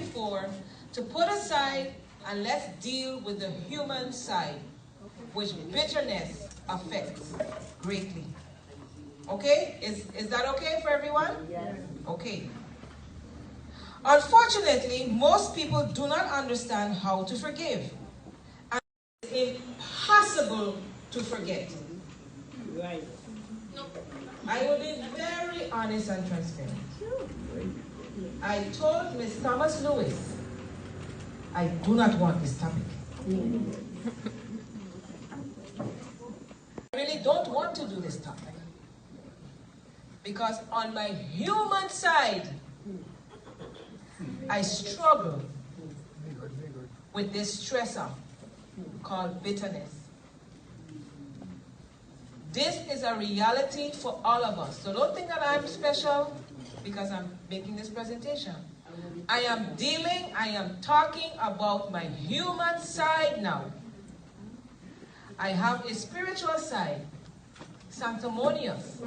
before, to put aside and let's deal with the human side, which bitterness affects greatly. Okay? Is that okay for everyone? Yes. Okay. Unfortunately, most people do not understand how to forgive. And it's impossible to forget. Right. I will be very honest and transparent. I told Ms. Thomas Lewis, I do not want this topic. I really don't want to do this topic. Because on my human side, I struggle with this stressor called bitterness. This is a reality for all of us. So don't think that I'm special because I'm making this presentation. I am talking about my human side now. I have a spiritual side, sanctimonious,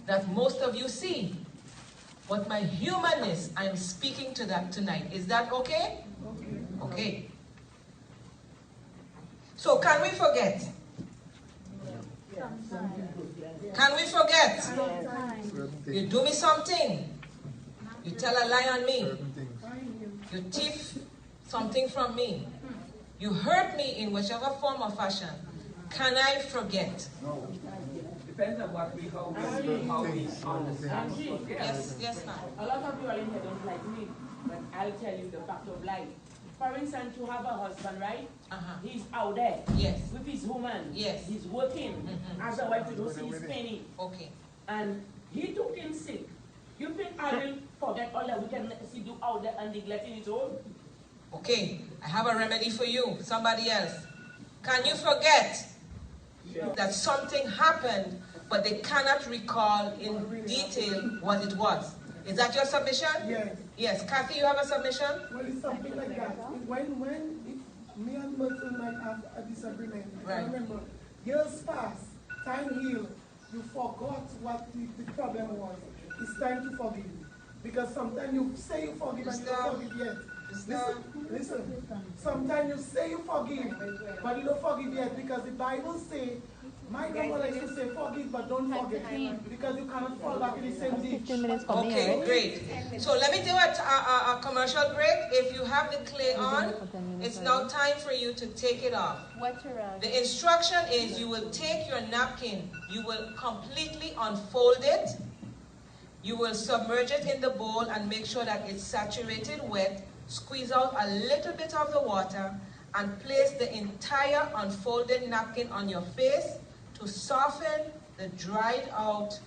that most of you see. But my humanness, I'm speaking to that tonight. Is that okay? Okay. So can we forget? Can we forget? You do me something. You tell a lie on me. You thief something from me. You hurt me in whichever form or fashion. Can I forget? No. Depends on what how we understand. Yes, ma'am. A lot of people in here don't like me, but I'll tell you the fact of life. For instance, you have a husband, right? He's out there. Yes. With his woman. Yes. He's working. As a wife, you don't see his penny. Okay. And he took him sick. You think I will forget all that we can see do out there and neglecting his own? Okay. I have a remedy for you. Somebody else. Can you forget that something happened, but they cannot recall in detail what it was? Is that your submission? Yes. Yes. Kathy, you have a submission? Well, it's something like that. When me and Milton might have a disagreement, Right. remember, years pass, time heal, you forgot what the problem was. It's time to forgive. Because sometimes you say you forgive and you don't forgive yet. Listen. Sometimes you say you forgive, but you don't forgive yet because the Bible says, my grandma likes to say forgive but don't forget. Because you cannot fall back in the same ditch. Okay, great. So let me do a commercial break. If you have the clay on, it's now time for you to take it off. The instruction is you will take your napkin, you will completely unfold it, you will submerge it in the bowl and make sure that it's saturated wet, squeeze out a little bit of the water, and place the entire unfolded napkin on your face to soften the dried out.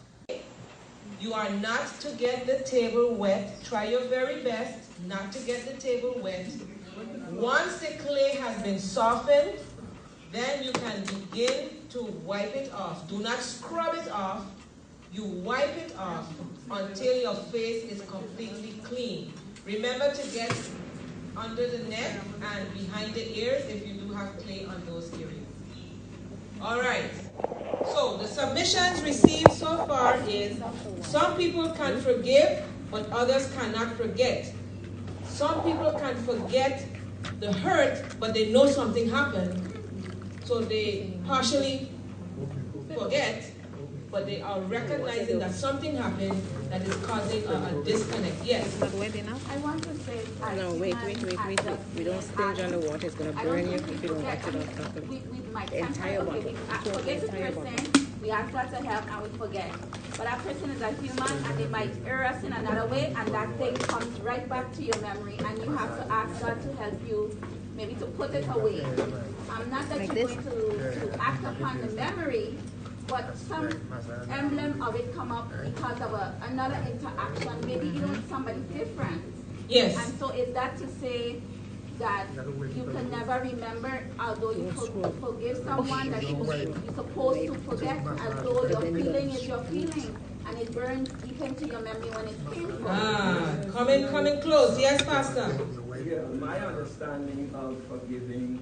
You are not to get the table wet. Try your very best not to get the table wet. Once the clay has been softened, then you can begin to wipe it off. Do not scrub it off. You wipe it off until your face is completely clean. Remember to get under the neck and behind the ears if you do have clay on those areas. All right. So the submissions received so far is some people can forgive, but others cannot forget. Some people can forget the hurt, but they know something happened, so they partially forget, but they are recognizing that something happened that is causing a disconnect. Yes? I want to say... No, wait. We don't stinge on the water. It's going to burn you if you don't back it up properly. The entire bottle. Forget the person, we ask God to help and we forget. But that person is a human and they might err us in another way and that thing comes right back to your memory and you have to ask God to help you maybe to put it away. Not that you're going to act upon the memory, but some emblem of it come up because of another interaction, maybe even with somebody different. Yes. And so is that to say that you can never remember, although you forgive someone, that you're supposed to forget, as though your feeling is your feeling, and it burns deep into your memory when it's painful. Coming close. Yes, Pastor. Yeah, my understanding of forgiving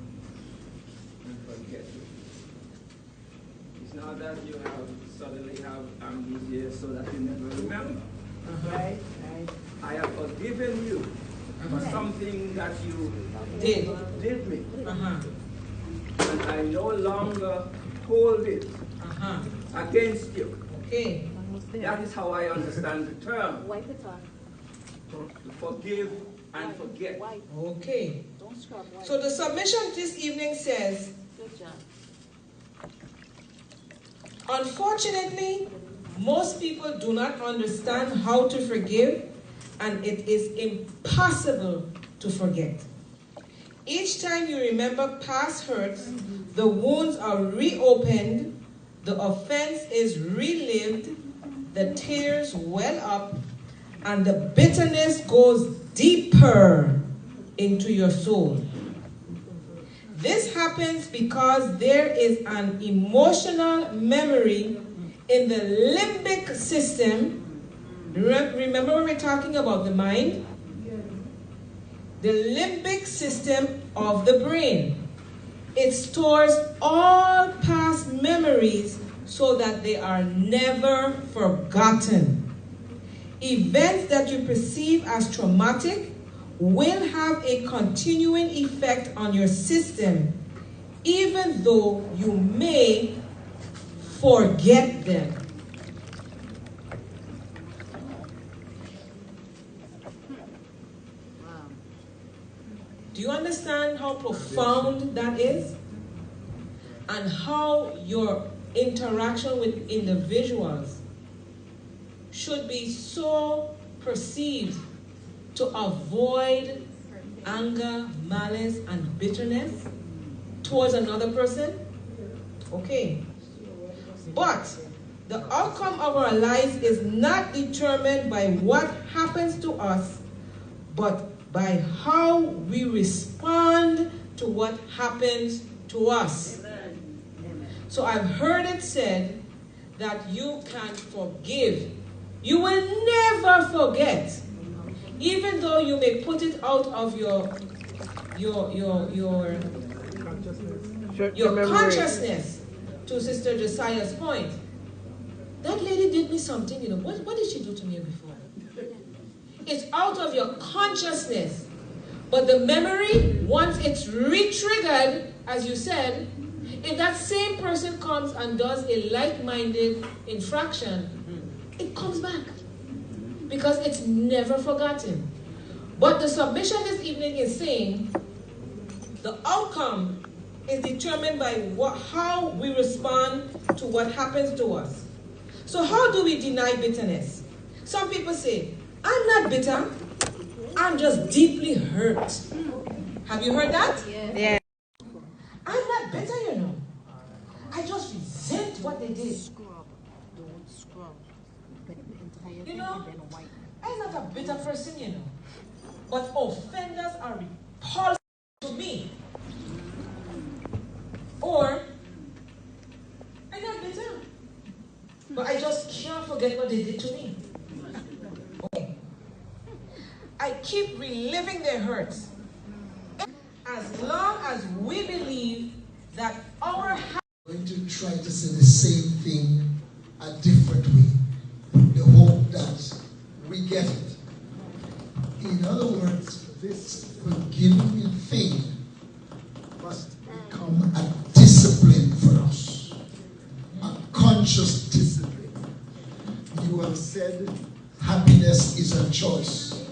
and forgetting. It's not that you suddenly have amnesia so that you never remember. Right? I have forgiven you. for something that you did me. And I no longer hold it against you. Okay. That is how I understand the term. Wipe it on. To forgive and forget. Okay. Don't scrub. So the submission this evening says, Good job. unfortunately, most people do not understand how to forgive, and it is impossible to forget. Each time you remember past hurts, the wounds are reopened, the offense is relived, the tears well up, and the bitterness goes deeper into your soul. This happens because there is an emotional memory in the limbic system. Remember when we're talking about the mind? The limbic system of the brain. It stores all past memories so that they are never forgotten. Events that you perceive as traumatic will have a continuing effect on your system, even though you may forget them. Do you understand how profound that is? And how your interaction with individuals should be so perceived to avoid anger, malice, and bitterness towards another person? Okay. But the outcome of our lives is not determined by what happens to us, but by how we respond to what happens to us. So I've heard it said that you can forgive. You will never forget. Even though you may put it out of your consciousness, to Sister Josiah's point. That lady did me something, What did she do to me before? It's out of your consciousness. But the memory, once it's re-triggered, as you said, if that same person comes and does a like-minded infraction, it comes back. Because it's never forgotten. But the submission this evening is saying the outcome is determined by how we respond to what happens to us. So how do we deny bitterness? Some people say, I'm not bitter, I'm just deeply hurt. Have you heard that? Yeah. I'm not bitter, I just resent what they did. I'm not a bitter person, but offenders are repulsive to me. Or, I'm not bitter, but I just can't forget what they did to me. Okay. I keep reliving their hurts. As long as we believe that our going to try to say the same thing a different way. The hope that we get it. In other words, this forgiving thing must become a discipline for us. A conscious discipline. You have said happiness is a choice.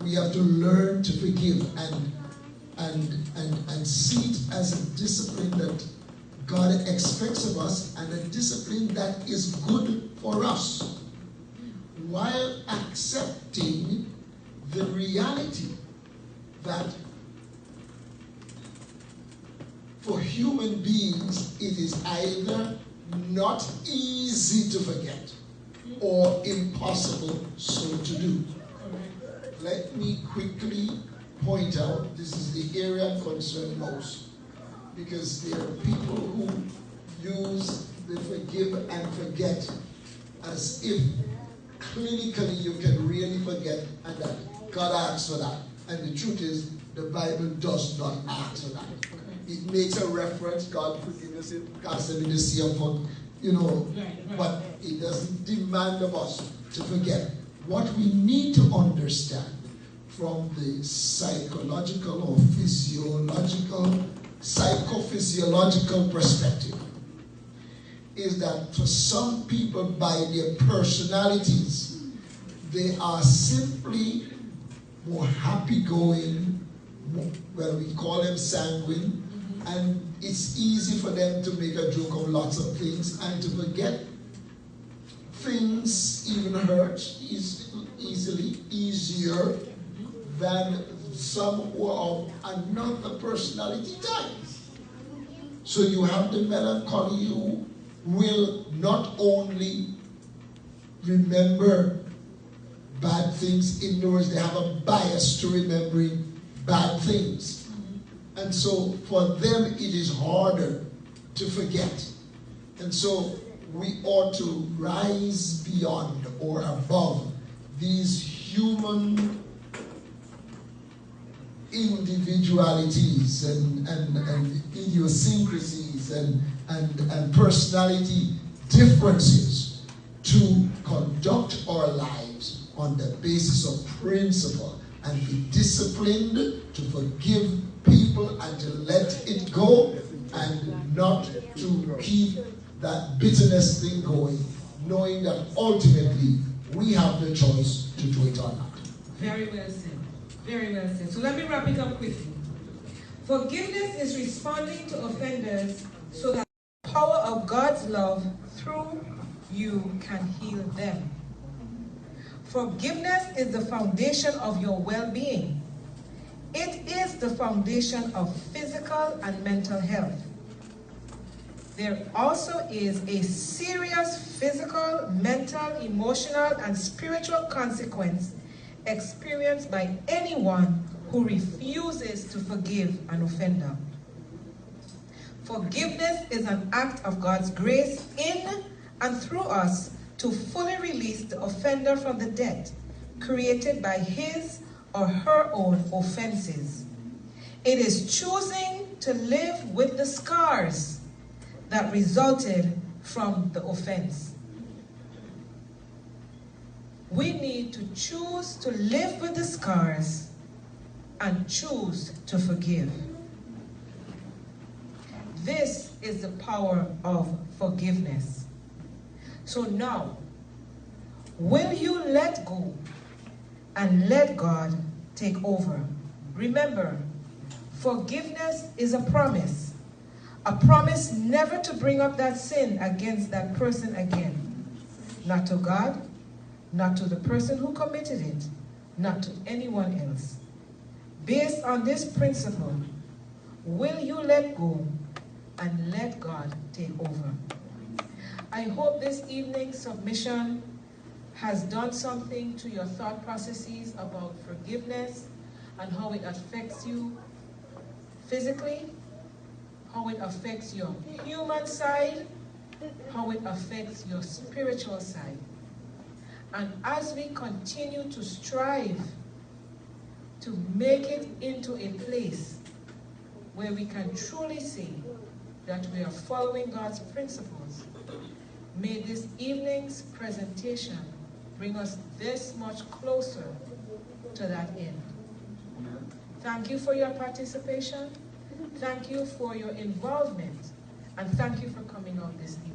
We have to learn to forgive and see it as a discipline that God expects of us, and a discipline that is good for us, while accepting the reality that for human beings it is either not easy to forget or impossible so to do. Let me quickly point out, this is the area I'm concerned most, because there are people who use the forgive and forget as if clinically you can really forget and that God asks for that. And the truth is, the Bible does not ask for that. It makes a reference, God forgive us, cast them in the sea of fun, but it doesn't demand of us to forget. What we need to understand, from the psychological or psychophysiological perspective is that for some people, by their personalities, they are simply more happy-going, well, we call them sanguine, and it's easy for them to make a joke of lots of things and to forget things, even hurt easier than some who are of another personality type. So you have the melancholy who will not only remember bad things, in other words, they have a bias to remembering bad things. And so for them it is harder to forget. And so we ought to rise beyond or above these human individualities and idiosyncrasies and personality differences to conduct our lives on the basis of principle and be disciplined to forgive people and to let it go and not to keep that bitterness thing going, knowing that ultimately we have the choice to do it or not. Very well said. Very well said. So let me wrap it up quickly. Forgiveness is responding to offenders so that the power of God's love through you can heal them. Forgiveness is the foundation of your well-being. It is the foundation of physical and mental health. There also is a serious physical, mental, emotional, and spiritual consequence experienced by anyone who refuses to forgive an offender. Forgiveness is an act of God's grace in and through us to fully release the offender from the debt created by his or her own offenses. It is choosing to live with the scars that resulted from the offense. We need to choose to live with the scars and choose to forgive. This is the power of forgiveness. So now, will you let go and let God take over? Remember, forgiveness is a promise never to bring up that sin against that person again. Not to God, not to the person who committed it, not to anyone else. Based on this principle, will you let go and let God take over? I hope this evening's submission has done something to your thought processes about forgiveness and how it affects you physically, how it affects your human side, how it affects your spiritual side. And as we continue to strive to make it into a place where we can truly say that we are following God's principles, may this evening's presentation bring us this much closer to that end. Thank you for your participation. Thank you for your involvement. And thank you for coming on this evening.